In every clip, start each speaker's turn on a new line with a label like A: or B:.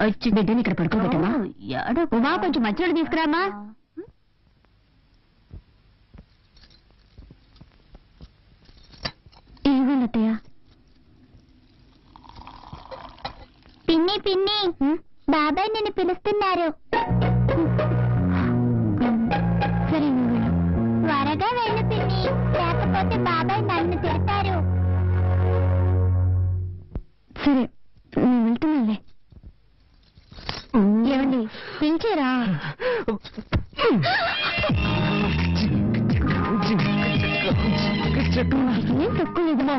A: వచ్చి బిడ్డని ఇక్కడ పడుకోబెట్టమా? ఉమా కొంచెం మంచిగా తీసుకురామా. ఏమన్నయ్య?
B: పిన్ని పిన్ని, బాబాయ్ నిన్ను పిలుస్తున్నారు.
A: సరే
B: త్వరగా వెళ్ళు పిన్ని, లేకపోతే బాబాయ్ నన్ను తిడతారు.
A: సరే నేను వెళ్తున్నానులే. ఏమండి పిలిచారా? ఏం తక్కువ లేదుమా.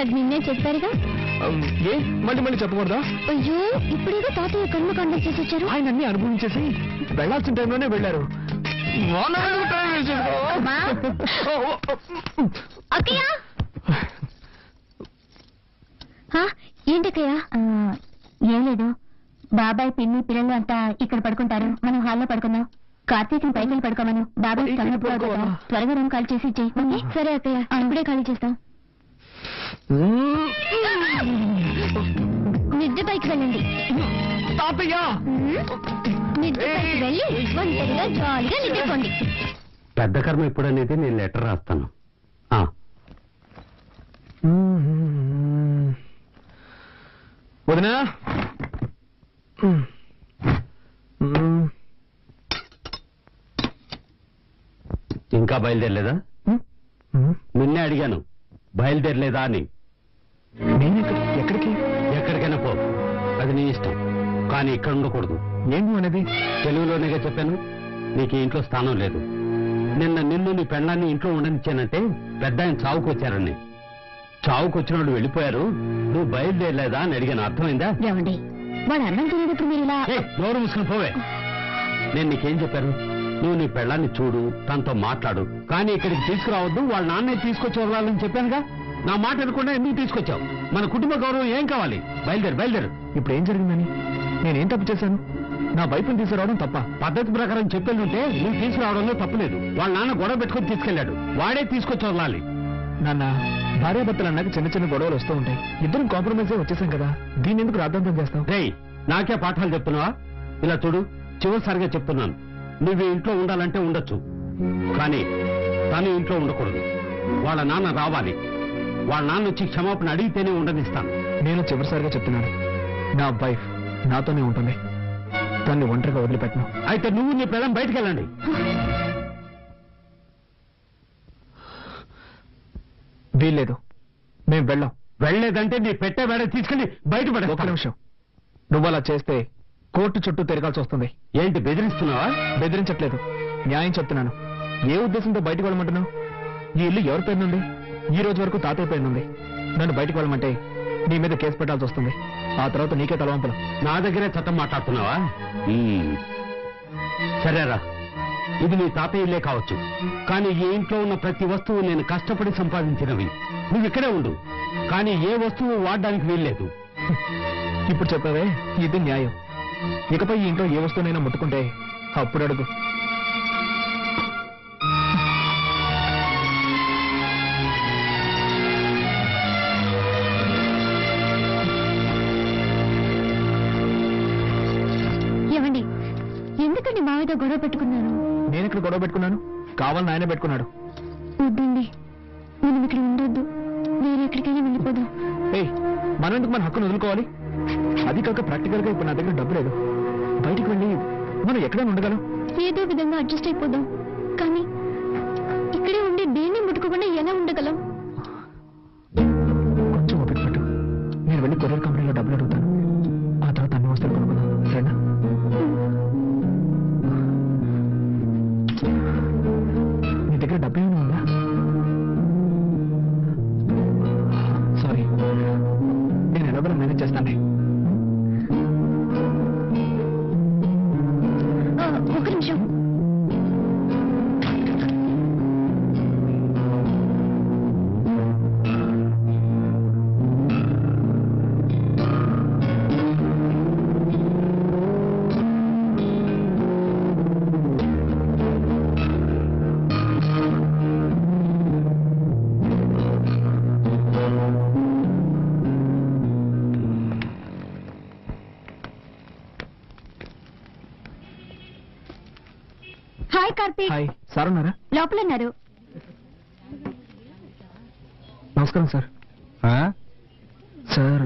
A: అది నిన్నే చెప్పారుగా.
C: ఏ మళ్ళీ మళ్ళీ చెప్పకూడదా?
A: అయ్యో ఇప్పుడేదో తాతయ్య కన్ను కండక్ట్ చేసి వచ్చారు.
C: ఆయన అన్ని అనుభవించేసి వెళ్లాల్సిన టైంలోనే వెళ్ళారు.
A: అక్కయ్య ఏంటక్కయ్య?
B: ఏం లేదు, బాబాయ్ పిన్ని పిల్లలు అంతా ఇక్కడ పడుకుంటారు, మనం హాల్లో పడుకుందాం. కార్తీక్ని పైకి పడుకోమను. బాబాయ్ త్వరగా రూమ్ ఖాళీ చేసి ఇచ్చేయి.
A: సరే అక్కయ్య, ఇప్పుడే ఖాళీ చేస్తాం. నిద్ర పైకి వెళ్ళండి. నిద్ర పైకి వెళ్ళి ఒంటరిగా జాలీగా నిద్రపోండి.
D: పెద్ద కర్మ ఎప్పుడనేది నేను లెటర్ రాస్తాను.
C: వదినా,
D: ఇంకా బయలుదేరలేదా? నిన్నే అడిగాను బయలుదేరలేదా అని.
C: ఎక్కడికి?
D: ఎక్కడికైనా పో, అది నీ ఇష్టం, కానీ ఇక్కడ ఉండకూడదు.
C: ఏమి అనేది?
D: తెలుగులోనేగా చెప్పాను, నీకు ఇంట్లో స్థానం లేదు. నిన్ను నీ పెళ్ళాన్ని ఇంట్లో ఉండనిచ్చానంటే పెద్ద ఆయన చావుకొచ్చారని. చావుకొచ్చిన వాళ్ళు వెళ్ళిపోయారు, నువ్వు బయలుదేరలేదా అని అడిగాను. అర్థమైందా?
A: ఏమండి వాడు అన్నం తినేటప్పుడు మీరు ఇలా
D: నోరు మూసుకుని పోవే. నేను నీకేం చెప్పాను? నువ్వు నీ పెళ్ళాన్ని చూడు, తనతో మాట్లాడు, కానీ ఇక్కడికి తీసుకురావద్దు, వాళ్ళ నాన్నే తీసుకొచ్చి వదలాలని చెప్పానుగా. నా మాట అనుకుండా ఎందుకు తీసుకొచ్చావు? మన కుటుంబ గౌరవం ఏం కావాలి? బయలుదేరు.
C: ఇప్పుడు ఏం జరిగిందని? నేనేం తప్పు చేశాను? నా వైపుని తీసుకురావడం తప్ప?
D: పద్ధతి ప్రకారం చెప్పేళ్ళుంటే నువ్వు తీసుకురావడంలో తప్పులేదు. వాళ్ళ నాన్న గొడవ పెట్టుకుని తీసుకెళ్లాడు, వాడే తీసుకొచ్చి వదలాలి.
C: నాన్న, భార్యాభర్తలు అన్నాక చిన్న చిన్న గొడవలు వస్తూ ఉంటాయి. ఇద్దరం కాంప్రమైజ్ అయి వచ్చేసాం కదా, దీన్ని ఎందుకు రాద్ధాంతం చేస్తాం?
D: రేయ్, నాకే పాఠాలు చెప్తున్నావా? ఇలా చూడు, చివరిసారిగా చెప్తున్నాను, నువ్వు ఇంట్లో ఉండాలంటే ఉండొచ్చు, కానీ తను ఇంట్లో ఉండకూడదు. వాళ్ళ నాన్న రావాలి, వాళ్ళ నాన్న వచ్చి క్షమాపణ అడిగితేనే ఉండనిస్తాను.
C: నేను చివరిసారిగా చెప్తున్నాను, నా వైఫ్ నాతోనే ఉంటుంది, తన్ని ఒంటరిగా వదిలిపెట్టను.
D: అయితే నువ్వు నీ పిల్లలు బయటికి వెళ్ళండి.
C: వీల్లేదు, మేం వెళ్ళాం.
D: వెళ్ళలేదంటే నీ పెట్టే వేడ తీసుకెళ్లి బయటపడే.
C: ఒక్క నిమిషం, నువ్వు అలా చేస్తే కోర్టు చుట్టూ తిరగాల్సి వస్తుంది.
D: ఏంటి బెదిరిస్తున్నావా?
C: బెదిరించట్లేదు, న్యాయం చెప్తున్నాను. ఏ ఉద్దేశంతో బయటకు వెళ్ళమంటున్నావు? ఈ ఇల్లు ఎవరి పేరునుంది? ఈ రోజు వరకు తాతయ్య పేరునుంది. నన్ను బయటకు వెళ్ళమంటే నీ మీద కేసు పెట్టాల్సి వస్తుంది. ఆ తర్వాత నీకే తలవంపులు.
D: నా దగ్గరే చట్టం మాట్లాడుతున్నావా? సరేరా, ఇది నీ తాతయ్య ఇల్లే కావచ్చు, కానీ ఈ ఇంట్లో ఉన్న ప్రతి వస్తువు నేను కష్టపడి సంపాదించినవి. నువ్వు ఇక్కడే ఉండు, కానీ ఏ వస్తువు వాడడానికి వీల్లేదు.
C: ఇప్పుడు చెప్పావే, ఇది న్యాయం. ఇకపై ఈ ఇంట్లో ఏ వస్తువునైనా ముట్టుకుంటే అప్పుడు అడుగు.
A: ఏమండి, ఎందుకండి మావితో గొడవ పెట్టుకున్నారు?
C: నేను ఇక్కడ గొడవ పెట్టుకున్నాను, కావాలని ఆయనే పెట్టుకున్నాడు.
A: వద్దండి, మనం ఇక్కడ ఉండొద్దు, వేరే ఎక్కడికైనా వెళ్ళిపోదాం.
C: మనం ఎందుకు మన హక్కును వదులుకోవాలి? అది కాక ప్రాక్టికల్ గా ఇప్పుడు నా దగ్గర డబ్బు లేదు. బయటికి వెళ్ళి మనం ఎక్కడైనా ఉండగలం.
A: ఏదో విధంగా అడ్జస్ట్ అయిపోదాం, కానీ ఇక్కడే ఉండి దేన్ని ముట్టుకోకుండా ఎలా ఉండగలం?
C: కొంచెం ఓపిక పట్టు, నేను వెళ్ళి కొరియర్ కంపెనీలో డబ్బులు అడుగుతాను. ఆ తర్వాత అన్ని వస్తువులు కొనుక్కుందాం, సరేనా? నీ దగ్గర డబ్బు ఏమైనా ఉందా? సారీ, నేను ఎలాగో మేనేజ్ చేస్తాను.
A: ఒక్క నిమిషం.
B: కార్తీక్.
C: హాయ్, సార్ ఉన్నారా?
B: లోపల ఉన్నారు.
C: నమస్కారం సార్. సార్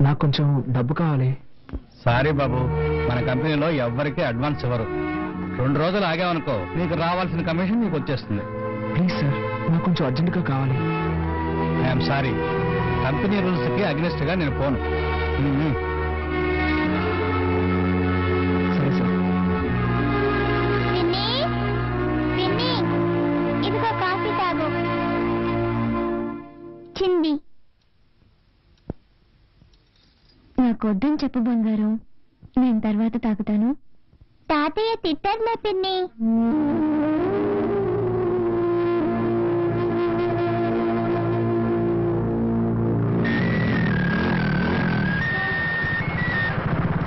C: నాకు కొంచెం డబ్బు కావాలి.
E: సారీ బాబు, మన కంపెనీలో ఎవ్వరికీ అడ్వాన్స్ ఇవ్వరు. 2 రోజులు ఆగామనుకో నీకు రావాల్సిన కమిషన్ నీకు వచ్చేస్తుంది.
C: ప్లీజ్ సార్, నాకు కొంచెం అర్జెంటుగా కావాలి.
E: ఐఎమ్ సారీ, కంపెనీ రూల్స్ కి అగ్నిస్ట్ గా నేను పోను.
C: సరే సార్.
B: ఇదిగో కాఫీ తాగు. చింది నాకు వద్దని చెప్పు బంగారం, నేను తర్వాత తాగుతాను. తాతయ్య తిట్టర్లే పిన్ని.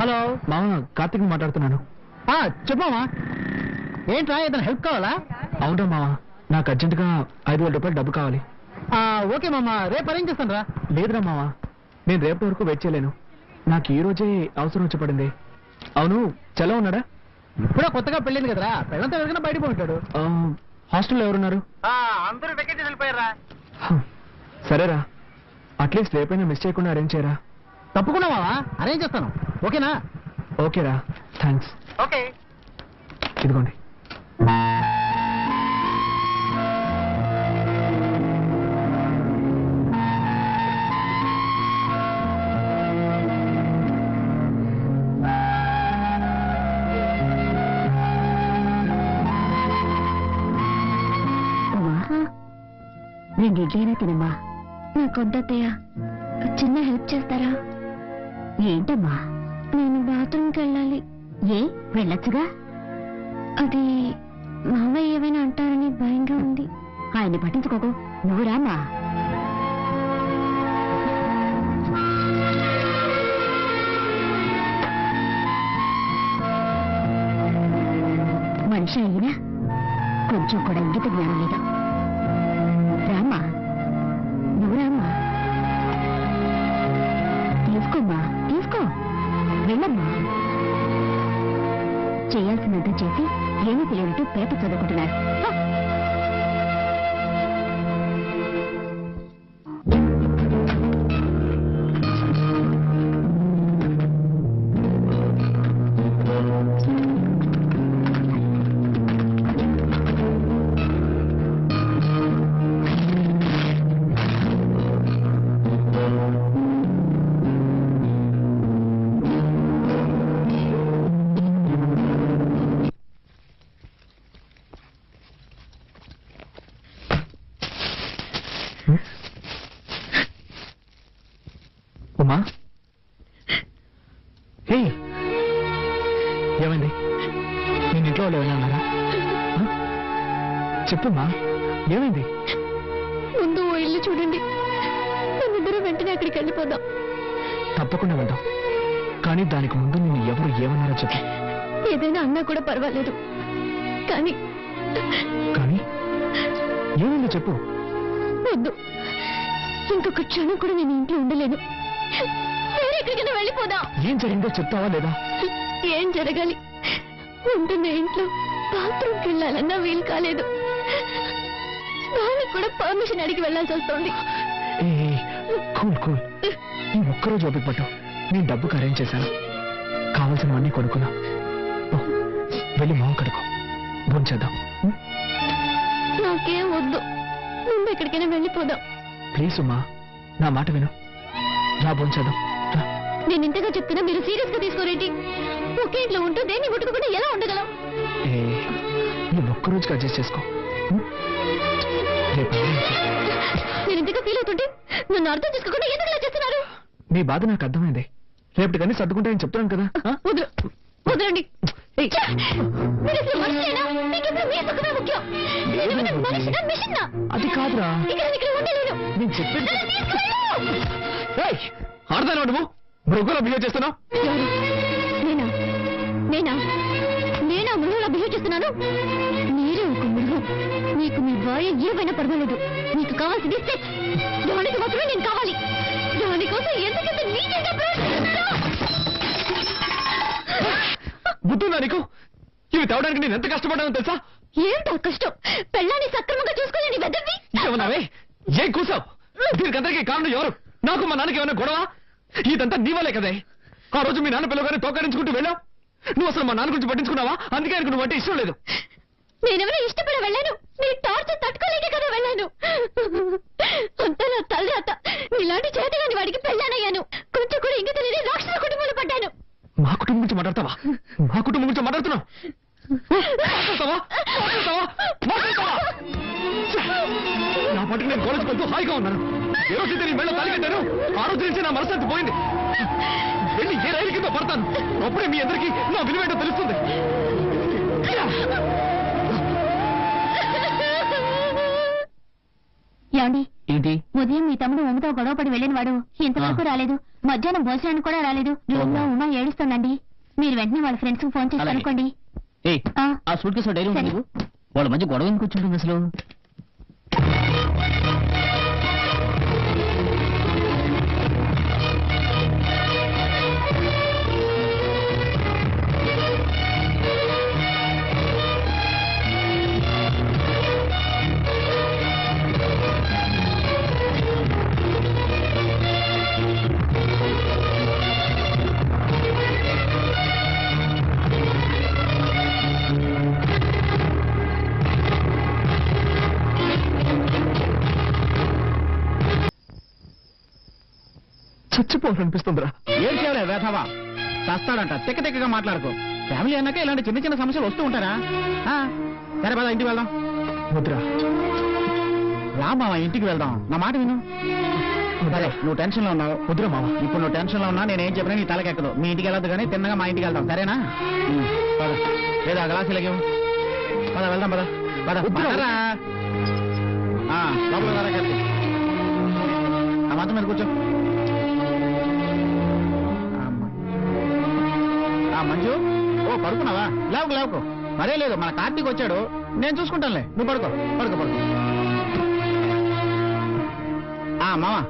C: హలో మామ, కార్తీక్ మాట్లాడుతున్నాను.
E: చెప్పామా, ఏంట్రా ఏదైనా హెల్ప్ కావాలా?
C: అవునా మామ, నాకు అర్జెంటుగా 5,000 రూపాయలు డబ్బు కావాలి.
E: ఓకే మామ, రేపు అరేంజ్ చేస్తాను రా.
C: లేదురా మామ, నేను రేపటి వరకు వెయిట్ చేయలేను. నాకు ఈ రోజే అవసరం వచ్చి పడింది. అవును, చలో ఉన్నాడా?
E: ఇప్పుడే కొత్తగా పెళ్ళింది కదరా, పెళ్ళంతా ఎవరికైనా బయట పోయింటాడు.
C: హాస్టల్లో ఎవరున్నారు?
E: అందరూ వెకేషన్ వెళ్ళిపోయారా?
C: సరేరా, అట్లీస్ట్ రేపైనా మిస్ చేయకుండా అరేంజ్ చేయరా.
E: తప్పకుండా మావా, అరేంజ్ చేస్తాను. ఓకేనా?
C: ఓకేరా, థ్యాంక్స్.
E: ఓకే.
C: ఇదిగోండి.
B: రెండు ఇడ్లైనా తినమ్మా.
A: నాకు వద్దత్తయ్య, చిన్న హెల్ప్ చేస్తారా?
B: ఏంటమ్మా?
A: నేను బాత్రూమ్కి వెళ్ళాలి.
B: ఏ వెళ్ళొచ్చుగా.
A: అది మావయ్య ఏమైనా అంటారని భయంగా ఉంది.
B: ఆయన్ని పట్టించుకోకు, నువ్వు రామ్మా. మనిషి అయినా కొంచెం కూడా ఇంగిత జ్ఞానం లేదు. రామ్మా, నువ్వు రామ్మా. తీసుకోమ్మా, తీసుకో, వెళ్ళమ్మా. చేయాల్సినంత చేసి ఏమీ తెలియనట్టు పేపర్ చదువుకుంటున్నారు.
C: ఉమా, హే, ఏమైంది? నేను ఇంట్లో వాళ్ళు ఎవరైనా ఉన్నారా? చెప్పమ్మా, ఏమైంది?
A: ముందు ఓ ఇల్లు చూడండి, మనిద్దరం వెంటనే అక్కడికి వెళ్ళిపోదాం.
C: తప్పకుండా వెళ్దాం, కానీ దానికి ముందు నిన్ను ఎవరు ఏమన్నారో చెప్పు.
A: ఏదైనా అన్నా కూడా పర్వాలేదు, కానీ
C: కానీ ఏమైందో చెప్పు.
A: వద్దు, ఇంకొక క్షణం కూడా నేను ఇంట్లో ఉండలేను. వేరే ఎక్కడికైనా వెళ్ళిపోదాం.
C: ఏం జరిగిందో చెప్తావా లేదా?
A: ఏం జరగాలి? ఉంటున్న ఇంట్లో బాత్రూమ్కి వెళ్ళాలన్నా వీలు కాలేదు. దానికి కూడా పర్మిషన్ అడిగి వెళ్ళాల్సి వస్తుంది.
C: కూల్ కూల్, ఈ ఒక్కరోజు ఓపిక పట్టు. నేను డబ్బుకి అరేంజ్ చేశాను, కావాల్సినవన్నీ కొనుక్కున్నా. వెళ్ళి మావ కడుకో, భోంచేద్దాం.
A: నాకేం వద్దు, ముందు ఎక్కడికైనా వెళ్ళిపోదాం.
C: ప్లీజ్ ఉమ్మా, నా మాట విను. రా, భోంచేద్దాం.
A: నేను ఇంతగా చెప్తున్నా మీరు సీరియస్ గా తీసుకోరేంటి? ఒకే ఇంట్లో ఉంటూ దేన్ని ముట్టుకోకుండా ఎలా ఉండగలం?
C: ఈ ఒక్కరోజుకి అడ్జస్ట్ చేసుకో. రేపు
A: నేను ఇంతగా ఫీల్ అవుతుంటే నన్ను అర్థం చేసుకోకుండా ఎందుకు ఇలా చేస్తున్నారు?
C: నీ బాధ నాకు అర్థమైంది. రేపటికన్నీ సర్దుకుంటాయని చెప్తాను కదా.
A: వదలండి. మీరు అసలు మనిషేనా? మీకెప్పుడు మీ సుఖమే ముఖ్యం. నేను మనిషినా మిషన్నా?
C: అది కాదురా,
A: ఇక్కడ ఉండలేను.
C: నేను చెప్పింది ఆడతాను. నువ్వు మృగంలో బిహేవ్ చేస్తున్నావు.
A: నేనా నేనా నేనా మృగంలో బిహేవ్ చేస్తున్నాను? మీరే ఒక మృగం. మీకు మీ భార్య ఏమైనా పర్వాలేదు. మీకు కావాల్సింది సెక్స్. దానికి మాత్రమే నేను కావాలి. దానికోసం ఎందుకంటే నీకేంటో
C: బుద్ధుందా నీకు? ఇవి తేవడానికి నేను ఎంత కష్టపడ్డానో తెలుసా?
A: ఏంటో కష్టం పెళ్ళాన్ని సక్రమంగా చూసుకోలేని వెదవి
C: ఏమన్నావే ఏం కూసావు దీనికందరికీ కారణం ఎవరు నాకు మా నాన్నకి ఏమైనా గొడవ ఇదంతా నీ వల్లే కదే ఆ రోజు మీ నాన్న పిల్లగానే తోకరించుకుంటూ వెళ్ళావు నువ్వు అసలు మా నాన్న గురించి పట్టించుకున్నావా అందుకే ఆయనకు నువ్వు అంటే ఇష్టం లేదు
A: నేనెవరో ఇష్టపడి వెళ్ళాను నీ టార్చర్ తట్టుకోలేక కదా వెళ్ళాను అంతా నా తలరాత నీలాంటి చేతగాని వాడికి పెళ్ళానయ్యాను కొంచెం కూడా ఇంక తెలియని రాక్షస కుటుంబంలో పడ్డాను
C: మా కుటుంబం గురించి మాట్లాడతావా మా కుటుంబం గురించి మాట్లాడుతున్నావు మాట్లాడతావా? మాట్లాడతావా? మాట్లాడతావా? నా పట్టుకు నేను కాలేజ్కి వెళ్తూ హాయిగా ఉన్నాను ఏ రోజైతే నీ మెళ్ళ తాలికట్టాను ఆ రోజు నుంచి నా మనశ్శాంతి పోయింది వెళ్ళి ఏ రైలు కింద పడతాను అప్పుడే మీ అందరికీ నా విలువేంటో తెలుస్తుంది
B: ఏమండి
C: ఏంటి
B: ఉదయం మీ తమ్ముడు ఉమ్మతో గొడవపడి వెళ్ళిన వాడు ఇంతవరకు రాలేదు మధ్యాహ్నం భోజనానికి కూడా రాలేదు రూమ్ లో ఉమా ఏడుస్తుందండి మీరు వెంటనే వాళ్ళ ఫ్రెండ్స్ కు ఫోన్ చేసి
E: అలాగే.
B: అనుకోండి
E: ఆ సూట్ కేసు డైరీ ఉంది నీకు? వాళ్ళ మధ్య గొడవ ఎందుకు వచ్చింటుంది అసలు
C: చచ్చిపోవాలనిపిస్తుందిరా
E: ఏం చేయాలి వేధవా చస్తాడంట తిక్క తిక్కగా మాట్లాడుకో ఫ్యామిలీ అన్నాక ఇలాంటి చిన్న చిన్న సమస్యలు వస్తూ ఉంటారా సరే పద ఇంటికి వెళ్దాం
C: వద్దురా
E: రా మావా ఇంటికి వెళ్దాం నా మాట విను సరే నువ్వు టెన్షన్ లో ఉన్నావు
C: వద్దురా మామ
E: ఇప్పుడు నువ్వు టెన్షన్ లో ఉన్నా నేనేం చెప్పినా నీ తలకెక్కదు మీ ఇంటికి వెళ్ళొద్దు కానీ తిన్నగా మా ఇంటికి వెళ్దాం సరేనా పద లేదా గ్లాసు లగేవు పద వెళ్దాం పద పద పదరా. లోపల రా కలిసి ఆ మాత్రం మీద కూర్చో మంజు ఓ పడుకున్నావా లేవకు లేవకు మరే లేదు మన కార్తీక్ వచ్చాడు నేను చూసుకుంటానులే నువ్వు పడుకో పడుకో పడుకో మావా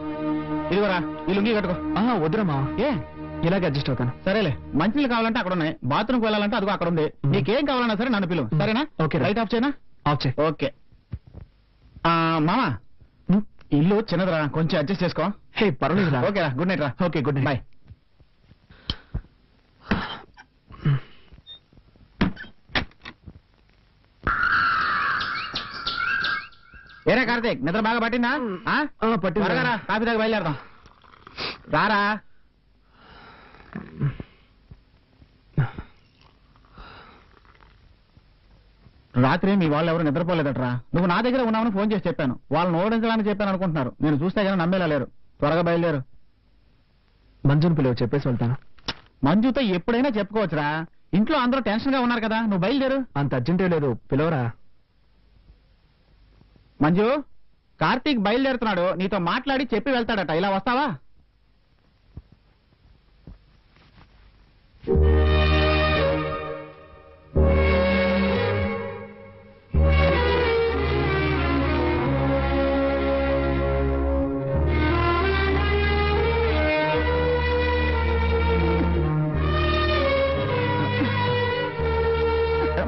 E: ఇదిగోరా ఈ లుంగి కట్టుకో
C: వద్దురా మామ
E: ఏ
C: ఇలాగే అడ్జస్ట్ అవుతాను
E: సరేలే మంచినీళ్ళు కావాలంటే అక్కడ ఉన్నాయి బాత్రూమ్కి వెళ్ళాలంటే అదిగో అక్కడ ఉంది నీకేం కావాలన్నా సరే నన్ను పిలువు సరేనా
C: ఓకే రా.
E: లైట్ ఆఫ్ చేయనా
C: ఆఫ్ చేయి
E: ఓకే మామా ఇల్లు చిన్నదిరా కొంచెం అడ్జస్ట్ చేసుకో
C: హే పర్వాలేదురా
E: ఓకేరా గుడ్ నైట్ రా
C: ఓకే గుడ్ నైట్
E: బాయ్ ఏరా కార్తీక్ నిద్ర బాగా పట్టిందా
C: పట్టింది.
E: త్వరగా రా కాఫీ దాకా బయలుదేరదాం రారా రాత్రి మీ వాళ్ళు ఎవరు నిద్రపోలేదట్రా నువ్వు నా దగ్గర ఉన్నావని ఫోన్ చేసి చెప్పాను వాళ్ళని ఓడించాలని చెప్పాను అనుకుంటున్నారు నేను చూస్తే కానీ నమ్మేలా లేరు త్వరగా బయలుదేరు
C: మంజుని పిలువ చెప్పేసి వెళ్తాను
E: మంజుతో ఎప్పుడైనా చెప్పుకోవచ్చురా ఇంట్లో అందరూ టెన్షన్ గా ఉన్నారు కదా నువ్వు బయలుదేరు
C: అంత అర్జెంటే లేదు పిలవరా
E: మంజు కార్తీక్ బయలుదేరుతున్నాడు నీతో మాట్లాడి చెప్పి వెళ్తాడట ఇలా వస్తావా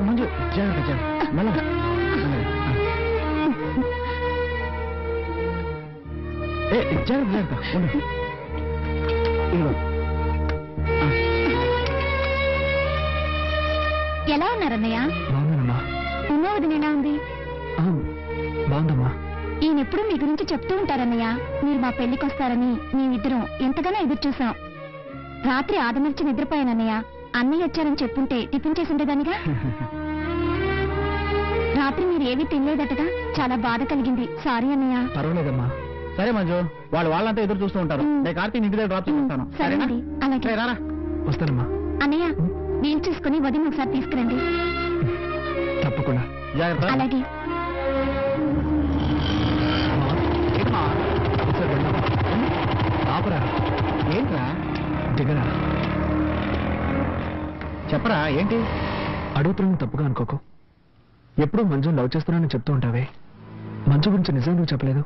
E: మంజు జాగ్రత్త జాగ్రత్త మెల్లగా జాగ్రత్త జాగ్రత్త ఉండు ఇదిగో.
B: ఎలా ఉన్నారన్నయ్య
C: బాగున్నానమ్మా
B: ఉమా వదిన ఎలా ఉంది
C: బాగుందమ్మా
B: ఈయన ఎప్పుడు మీ గురించి చెప్తూ ఉంటారన్నయ్య మీరు మా పెళ్లికి వస్తారని మేమిద్దరం ఎంతగానో ఎదురు చూసాం రాత్రి ఆదమర్చి నిద్రపోయానన్నయ్య అన్నయ్య వచ్చారని చెప్పుంటే టిఫిన్ చేసి ఉండేదానిగా రాత్రి మీరు ఏమీ తినలేదటగా చాలా బాధ కలిగింది సారీ అన్నయ్య
C: పర్వాలేదమ్మా
E: సరే మంజు వాళ్ళంతా ఎదురు చూస్తూ ఉంటారు నేను కార్తీక్ ఇంటి దగ్గర డ్రాప్ చేస్తాను
B: సరేనండి అలాగే
E: రారా
C: వస్తానమ్మా
B: అన్నయ్య వీలు చూసుకుని వదిన ఒకసారి తీసుకురండి
C: తప్పకుండా
E: జాగ్రత్త
B: అలాగే
C: ఒకసారి వెళ్దామా? ఆపరా
E: ఏంట్రా
C: దిగరా
E: చెప్పరా ఏంటి
C: అడుగుతున్నాను తప్పుగా అనుకోకు ఎప్పుడు మంజు లవ్ చేస్తున్నానని చెప్తూ ఉంటావే మంజు గురించి నిజం నువ్వు చెప్పలేదు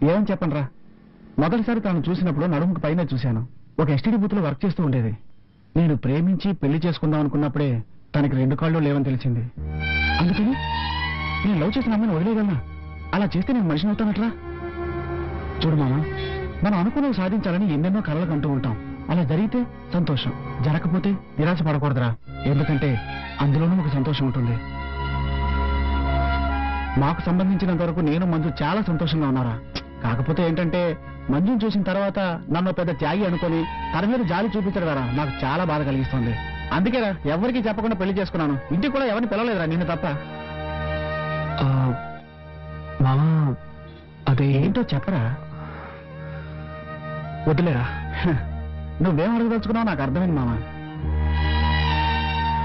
E: ఏమని చెప్పనరా మొదటిసారి తను చూసినప్పుడు నడుముకు పైన చూశాను ఒక ఎస్టీడీ బూత్ లో వర్క్ చేస్తూ ఉండేది నేను ప్రేమించి పెళ్లి చేసుకుందాం అనుకున్నప్పుడే తనకి 2 కాళ్ళు లేవని తెలిసింది అందుకని నేను లవ్ చేసిన అమ్మాయిని వదిలేయగలనా? అలా చేస్తే నేను మనిషిని అవుతానట్రా? చూడు మామ, మనం అనుకున్నవి సాధించాలని ఎన్నెన్నో కలలు కంటూ ఉంటాం. అలా జరిగితే సంతోషం, జరగకపోతే నిరాశ పడకూడదురా. ఎందుకంటే అందులోనూ ఒక సంతోషం ఉంటుంది. మాకు సంబంధించినంత వరకు నేను మంజు చాలా సంతోషంగా ఉన్నారా. కాకపోతే ఏంటంటే మంజుని చూసిన తర్వాత నన్ను పెద్ద త్యాగి అనుకొని తన మీద జాలి చూపించడం ద్వారా నాకు చాలా బాధ కలిగిస్తుంది. అందుకేరా ఎవరికి చెప్పకుండా పెళ్లి చేసుకున్నాను. ఇంటికి కూడా ఎవరిని పిలవలేదురా, నిన్ను తప్ప.
C: మామా అదే
E: ఏంటో చెప్పరా.
C: వదిలేరా.
E: నువ్వేం అడగదలుచుకున్నావు నాకు అర్థమైంది మామ.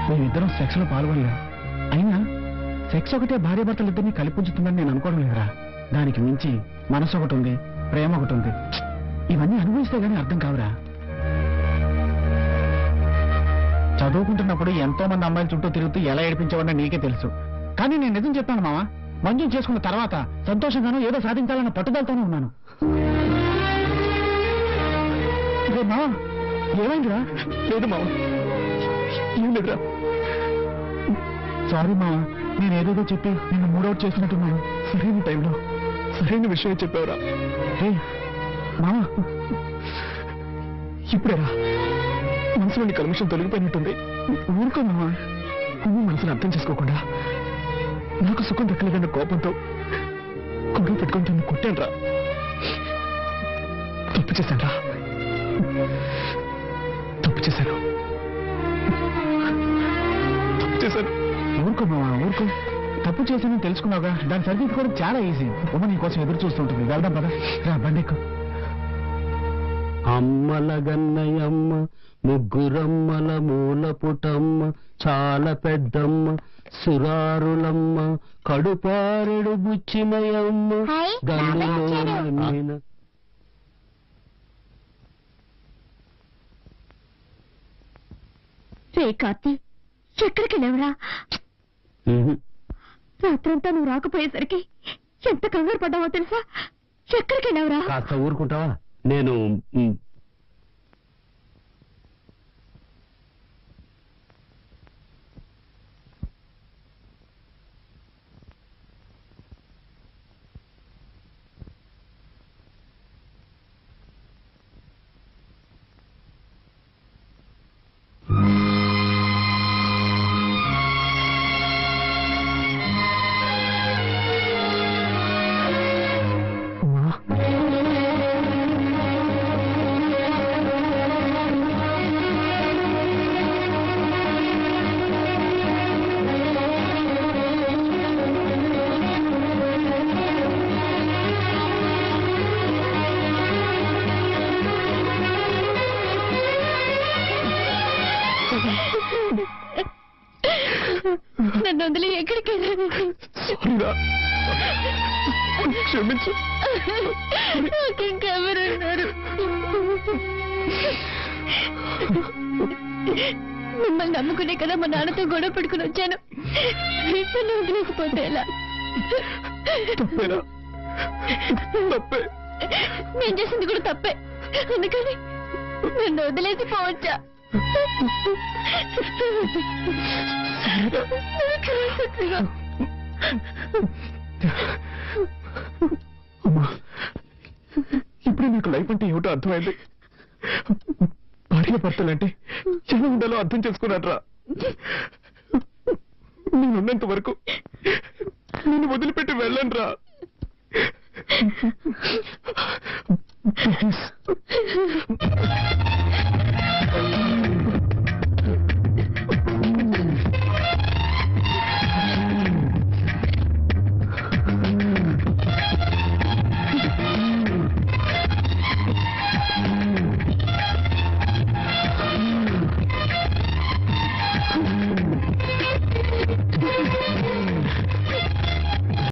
E: మేమిద్దరం సెక్స్ లో పాల్గొనలేం. అయినా సెక్స్ ఒకటే భార్యాభర్తలిద్దరినీ కలిపుంచుతుందని నేను అనుకోవడం లేదురా. దానికి మించి మనసు ఒకటి ఉంది, ప్రేమ ఒకటి ఉంది. ఇవన్నీ అనుభవిస్తే గానీ అర్థం కావురా. చదువుకుంటున్నప్పుడు ఎంతో మంది అమ్మాయిల చుట్టూ తిరుగుతూ ఎలా ఏడిపించేవాడినా నీకే తెలుసు. కానీ నేను నిజం చెప్తాను మామ, మంజుని చేసుకున్న తర్వాత సంతోషంగానూ ఏదో సాధించాలన్న పట్టుదలతోనే ఉన్నాను. మామ ఏమైందిరా?
C: లేదు మామ, ఏం లేదురా.
E: సారీ మామ, నేనేదేదో చెప్పి నిన్ను మూడౌట్ చేసినట్టున్నాను.
C: సరైన టైంలో సరైన విషయం చెప్పావురా.
E: మామ
C: ఇప్పుడేరా మనసులోని కల్మషం తొలగిపోయినట్టుంది.
E: ఊరుకో మామ.
C: నువ్వు మనసుని అర్థం చేసుకోకుండా నాకు సుఖం దక్కలేదన్న కోపంతో గొడవ పెట్టుకుని తను కొట్టానురా. తప్పు చేశానురా, తప్పు చేశాను.
E: ఊరుకో మామ, ఊరుకో. తప్పు చేశానని తెలుసుకున్నావుగా, దాన్ని సరిదిద్దుకోవడం చాలా ఈజీ. ఉమ్మ నీ కోసం ఎదురు చూస్తుంటుంది. వెళ్దాం పద. రా బండెక్కు.
D: అమ్మల గన్నయమ్మ, ముగ్గురమ్మల మూల పుటమ్మ, చాలా పెద్దమ్మ, సురారులమ్మ, కడుపారెడు బుచ్చిమయమ్మ,
B: హాయ్,
D: గన్నులో
B: బాబాయ్ వచ్చారు.
D: నమ్మిన.
B: రే కార్తీ, ఎక్కడికి వెళ్ళావురా? రాత్రంతా నువ్వు రాకపోయేసరికి ఎంత కంగారు పడ్డావో తెలుసా? ఎక్కడికి వెళ్ళావురా?
D: కాస్త ఊరుకుంటావా? నేను
A: నన్ను వదిలి ఎక్కడికి వెళ్ళాను?
C: క్షమించు.
A: నాకు ఇంకెవరున్నారు? మిమ్మల్ని నమ్ముకునే కదా మా నాన్నతో గొడవ పెట్టుకుని వచ్చాను. నన్ను వదిలేసిపోతే ఎలా?
C: తప్పేనా? తప్పే.
A: నేను చేసింది కూడా తప్పే. అందుకని నన్ను వదిలేసి పోవచ్చా?
C: అమ్మా, ఇప్పుడు నీకు లైఫ్ అంటే ఏమిటో అర్థమైంది. భార్య భర్తలంటే ఎలా ఉండాలో అర్థం చేసుకున్నాడ్రా. నేనున్నంత వరకు నేను వదిలిపెట్టి వెళ్ళను రా.